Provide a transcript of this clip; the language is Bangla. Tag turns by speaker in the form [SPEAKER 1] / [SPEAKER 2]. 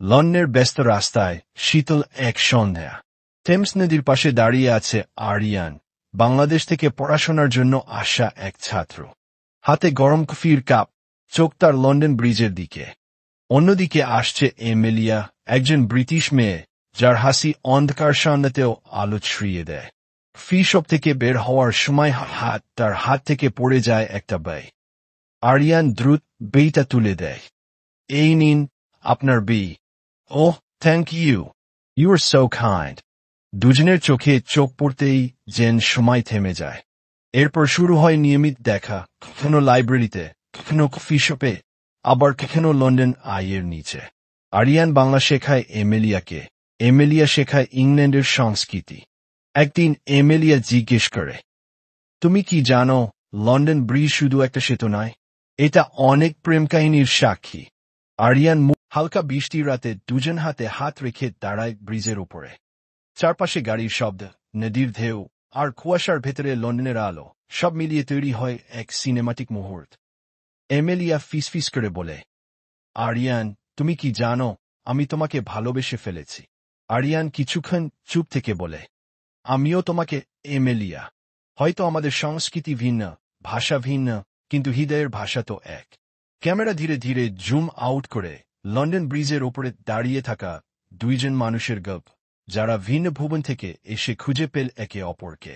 [SPEAKER 1] লন্ডনের ব্যস্ত রাস্তায় শীতল এক সন্ধ্যা। টেমস নদীর পাশে দাঁড়িয়ে আছে আরিয়ান, বাংলাদেশ থেকে পড়াশোনার জন্য আসা এক ছাত্র। হাতে গরম কফির কাপ, চোখ তার লন্ডন ব্রিজের দিকে। অন্যদিকে আসছে এমেলিয়া, একজন ব্রিটিশ মেয়ে, যার হাসি অন্ধকার সামনেতেও আলো ছড়িয়ে দেয়। ফি শপ থেকে বের হওয়ার সময় তার হাত থেকে পড়ে যায় একটা বই। আরিয়ান দ্রুত বইটা তুলে দেয়। এই নিন, আপনার বই। Oh, thank you. You are so kind. দুজনের চোখে চোখ পড়তেই যেন সময় থেমে যায়। এরপর শুরু হয় নিয়মিত দেখা, কখনো লাইব্রেরিতে, কখনো কফি শপে, আবার কখনো লন্ডন আইয়ের নিচে। আরিয়ান বাংলা শেখায় এমেলিয়াকে, এমেলিয়া শেখায় ইংল্যান্ডের সংস্কৃতি। একদিন এমেলিয়া জিজ্ঞেস করে, তুমি কি জানো, লন্ডন ব্রিজ শুধু একটা সেতু নয়, এটা অনেক প্রেম কাহিনীর সাক্ষী। আরিয়ান হালকা বৃষ্টির রাতে দুজন হাতে হাত রেখে দাঁড়ায় ব্রিজের উপরে। চারপাশে গাড়ির শব্দ, নদীর ঢেউ, আর কুয়াশার ভেতরে লন্ডনের আলো, সব মিলিয়ে তৈরি হয় এক সিনেমাটিক মুহূর্ত। এমেলিয়া ফিসফিস করে বলে, আরিয়ান, তুমি কি জানো, আমি তোমাকে ভালোবেসে ফেলেছি। আরিয়ান কিছুক্ষণ চুপ থেকে বলে, আমিও তোমাকে এমেলিয়া। হয়তো আমাদের সংস্কৃতি ভিন্ন, ভাষা ভিন্ন, কিন্তু হৃদয়ের ভাষা তো এক। ক্যামেরা ধীরে ধীরে জুম আউট করে লন্ডন ব্রিজের ওপরে দাঁড়িয়ে থাকা দুইজন মানুষের গল্প, যারা ভিন্ন ভুবন থেকে এসে খুঁজে পেল একে অপরকে।